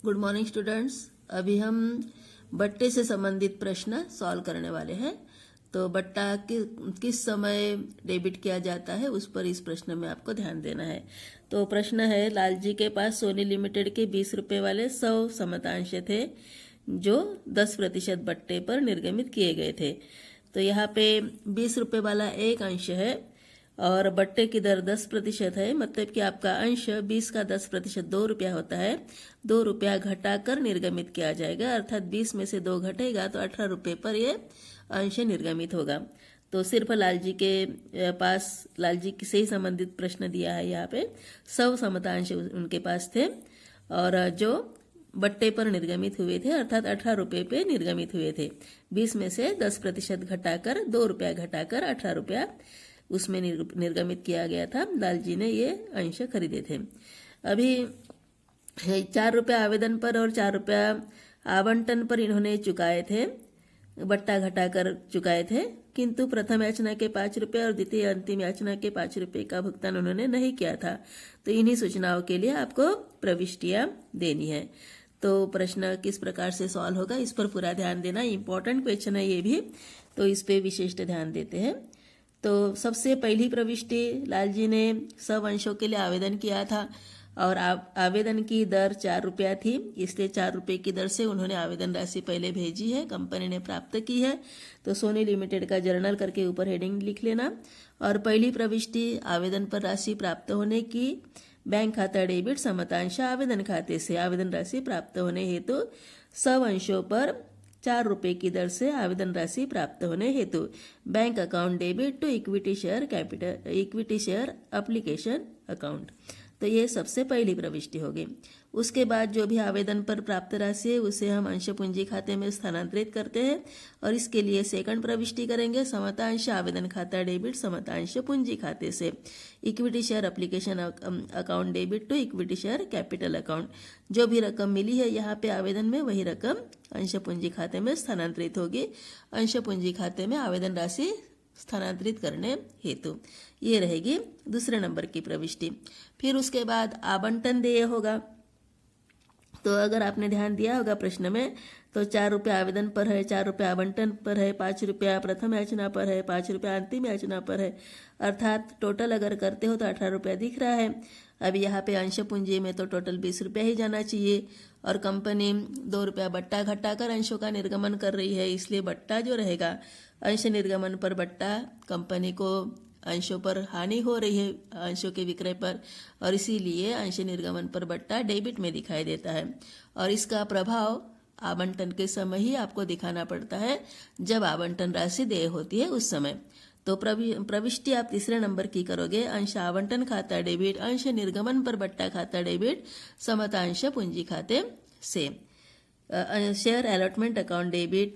Good morning students. अभी हम बट्टे से संबंधित प्रश्न सॉल्व करने वाले हैं। तो बट्टा किस समय डेबिट किया जाता है उस पर इस प्रश्न में आपको ध्यान देना है। तो प्रश्न है, लालजी के पास सोनी लिमिटेड के 20 रुपये वाले 100 समतांश थे जो 10% बट्टे पर निर्गमित किए गए थे। तो यहाँ पे 20 रुपये वाला एक अंश है और बट्टे की दर 10% है, मतलब कि आपका अंश 20 का 10% 2 रुपया होता है। 2 रुपया घटाकर निर्गमित किया जाएगा, अर्थात 20 में से 2 घटेगा तो 18 रुपये पर ये अंश निर्गमित होगा। तो सिर्फ लालजी के पास लालजी से ही संबंधित प्रश्न दिया है। यहाँ पे 100 समतांश उनके पास थे और जो बट्टे पर निर्गमित हुए थे अर्थात 18 रुपये पे निर्गमित हुए थे। 20 में से 10% घटाकर 2 रुपया घटाकर 18 रुपया उसमें निर्गमित किया गया था। लालजी ने ये अंश खरीदे थे। अभी 4 रुपया आवेदन पर और 4 रुपया आवंटन पर इन्होंने चुकाए थे, बट्टा घटाकर चुकाए थे, किंतु प्रथम याचना के 5 रुपये और द्वितीय अंतिम याचना के 5 रुपये का भुगतान उन्होंने नहीं किया था। तो इन्हीं सूचनाओं के लिए आपको प्रविष्टियां देनी है। तो प्रश्न किस प्रकार से सॉल्व होगा इस पर पूरा ध्यान देना, इंपॉर्टेंट क्वेश्चन है ये भी, तो इस पे विशेष ध्यान देते हैं। तो सबसे पहली प्रविष्टि, लालजी ने सब अंशों के लिए आवेदन किया था और आवेदन की दर 4 रुपया थी, इसलिए 4 रुपये की दर से उन्होंने आवेदन राशि पहले भेजी है, कंपनी ने प्राप्त की है। तो सोनी लिमिटेड का जर्नल करके ऊपर हेडिंग लिख लेना। और पहली प्रविष्टि, आवेदन पर राशि प्राप्त होने की, बैंक खाता डेबिट समतांश आवेदन खाते से आवेदन राशि प्राप्त होने हेतु सब अंशों पर 4 रुपये की दर से आवेदन राशि प्राप्त होने हेतु bank account debit to equity share application account. तो ये सबसे पहली प्रविष्टि होगी। उसके बाद जो भी आवेदन पर प्राप्त राशि है उसे हम अंश पूंजी खाते में स्थानांतरित करते हैं और इसके लिए सेकंड प्रविष्टि करेंगे, समतांश आवेदन खाता डेबिट समतांश पूंजी खाते से equity share application account debit to equity share capital account. जो भी रकम मिली है यहाँ पे आवेदन में वही रकम अंश पूंजी खाते में स्थानांतरित होगी, अंश पूंजी खाते में आवेदन राशि स्थानांतरित करने हेतु। ये रहेगी दूसरे नंबर की प्रविष्टि। फिर उसके बाद आवंटन देय होगा। तो अगर आपने ध्यान दिया होगा प्रश्न में, तो 4 रुपया आवेदन पर है, 4 रुपया आवंटन पर है, 5 रुपया प्रथम याचना पर है, 5 रुपया अंतिम याचना पर है, अर्थात टोटल अगर करते हो तो 18 रुपया दिख रहा है। अब यहाँ पे अंश पूंजी में तो टोटल 20 रुपया ही जाना चाहिए और कंपनी 2 रुपया बट्टा घटाकर अंशों का निर्गमन कर रही है, इसलिए बट्टा जो रहेगा अंश निर्गमन पर बट्टा, कंपनी को अंशों पर हानि हो रही है अंशों के विक्रय पर, और इसीलिए अंश निर्गमन पर बट्टा डेबिट में दिखाई देता है। और इसका प्रभाव आवंटन के समय ही आपको दिखाना पड़ता है, जब आवंटन राशि देय होती है उस समय। तो प्रविष्टि आप तीसरे नंबर की करोगे, अंश आवंटन खाता डेबिट अंश निर्गमन पर बट्टा खाता डेबिट समतांश पूंजी खाते से, share allotment account debit,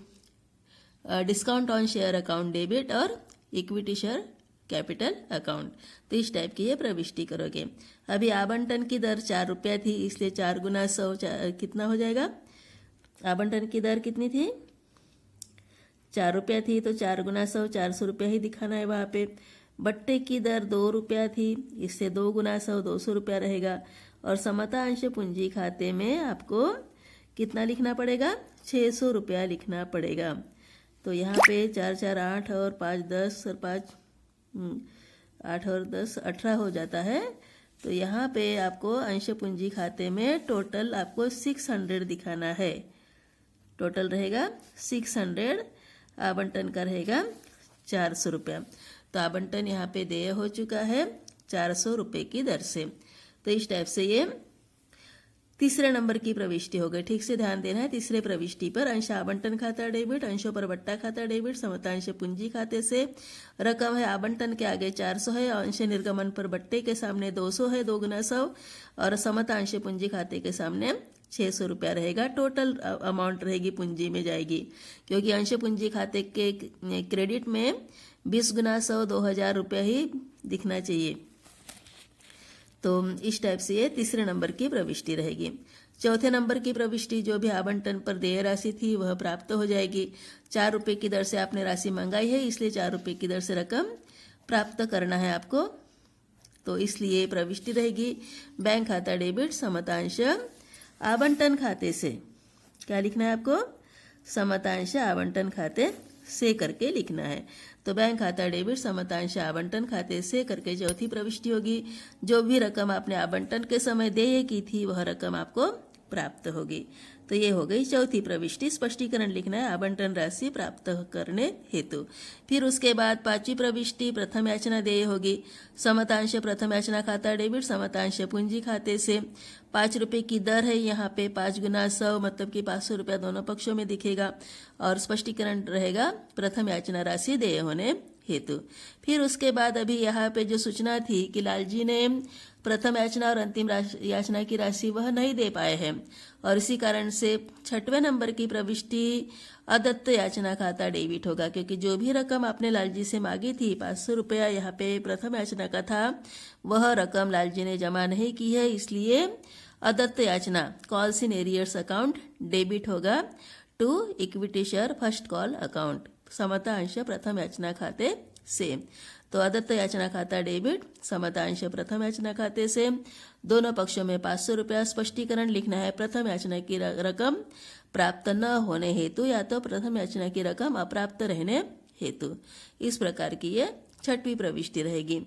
discount on share account debit और इक्विटी शेयर कैपिटल अकाउंट। तो इस टाइप की ये प्रविष्टि करोगे। अभी आवंटन की दर 4 रुपया थी, इसलिए 4 गुना 100 कितना हो जाएगा? आवंटन की दर कितनी थी? 4 रुपया थी, तो 4 गुना 100 400 रुपया ही दिखाना है वहाँ पे। बट्टे की दर 2 रुपया थी, इससे 2 गुना 100 200 रुपया रहेगा। और समता अंश पूंजी खाते में आपको कितना लिखना पड़ेगा? 600 रुपया लिखना पड़ेगा। तो यहाँ पे 4 4 8 और 5 10 और 5 8 और 10 18 हो जाता है। तो यहाँ पे आपको अंश पूंजी खाते में टोटल आपको 600 दिखाना है। टोटल रहेगा 600, आवंटन का रहेगा 400 रुपया। तो आवंटन यहाँ पे देय हो चुका है 400 रुपये की दर से। तो इस टाइप से ये तीसरे नंबर की प्रविष्टि हो गई। ठीक से ध्यान देना है। तीसरे प्रविष्टि पर अंश आवंटन खाता डेबिट, अंशों पर बट्टा खाता डेबिट, समतांश पूंजी खाते से रकम है आवंटन के आगे 400 है, अंश निर्गमन पर बट्टे के सामने 200 है, 2 गुना 100, और समतांश पूंजी खाते के सामने 600 रुपया रहेगा। टोटल अमाउंट रहेगी पूंजी में जाएगी, क्योंकि अंश पूंजी खाते के क्रेडिट में 20 गुना 100 2000 रुपया ही दिखना चाहिए। तो इस टाइप से ये तीसरे नंबर की प्रविष्टि रहेगी। चौथे नंबर की प्रविष्टि, जो भी आवंटन पर देय राशि थी वह प्राप्त हो जाएगी। 4 रुपये की दर से आपने राशि मंगाई है, इसलिए 4 रुपये की दर से रकम प्राप्त करना है आपको। तो इसलिए प्रविष्टि रहेगी बैंक खाता डेबिट समतांश आवंटन खाते से, क्या लिखना है आपको? समतांश आवंटन खाते से करके लिखना है। तो बैंक खाता डेबिट समतांश आवंटन खाते से करके चौथी प्रविष्टि होगी। जो भी रकम आपने आवंटन के समय देय की थी वह रकम आपको प्राप्त होगी। तो ये हो गई चौथी प्रविष्टि। स्पष्टीकरण लिखना है आवंटन राशि प्राप्त करने हेतु। फिर उसके बाद पांचवी प्रविष्टि प्रथम याचना देय होगी। समतांश प्रथम याचना खाता डेबिट समतांश पूंजी खाते से। 5 रुपए की दर है यहाँ पे, 5 गुना 100 मतलब कि 500 रुपया दोनों पक्षों में दिखेगा। और स्पष्टीकरण रहेगा प्रथम याचना राशि देय होने हेतु। फिर उसके बाद अभी यहाँ पे जो सूचना थी कि लालजी ने प्रथम याचना और अंतिम याचना की राशि वह नहीं दे पाए हैं, और इसी कारण से 6वें नंबर की प्रविष्टि अदत्त याचना खाता डेबिट होगा, क्योंकि जो भी रकम आपने लालजी से मांगी थी 500 रुपया यहाँ पे प्रथम याचना का था, वह रकम लालजी ने जमा नहीं की है, इसलिए अदत्त याचना calls in arrears account debit होगा to equity share first call account समता अंश प्रथम याचना खाते से। तो अदत्त याचना खाता डेबिट समता अंश प्रथम याचना खाते से, दोनों पक्षों में 500 रुपया। स्पष्टीकरण लिखना है प्रथम याचना की रकम प्राप्त न होने हेतु या तो प्रथम याचना की रकम अप्राप्त रहने हेतु। इस प्रकार की ये 6वीं प्रविष्टि रहेगी।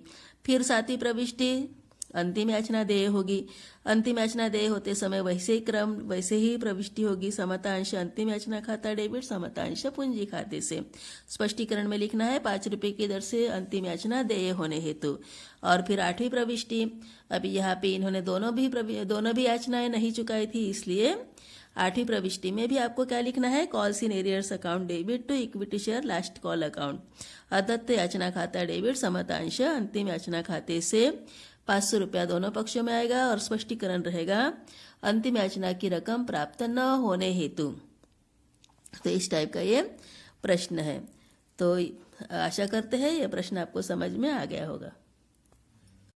फिर 7वीं प्रविष्टि अंतिम याचना देय होगी। अंतिम याचना देय होते समय वैसे ही प्रविष्टि होगी। समतांश अंतिम याचना खाता डेबिट समतांश पूंजी खाते से। स्पष्टीकरण में लिखना है 5 रुपए की दर से अंतिम याचना देय होने हेतु। और फिर 8वीं प्रविष्टि, अभी यहाँ पे इन्होंने दोनों भी याचनाएं नहीं चुकाई थी, इसलिए 8वीं प्रविष्टि में भी आपको क्या लिखना है? Calls in arrears account debit to equity share last call account. अदत्त याचना खाता डेबिट समतांश अंतिम याचना खाते से 500 रुपया दोनों पक्षों में आएगा, और स्पष्टीकरण रहेगा अंतिम याचना की रकम प्राप्त न होने हेतु। तो इस टाइप का ये प्रश्न है। तो आशा करते हैं यह प्रश्न आपको समझ में आ गया होगा।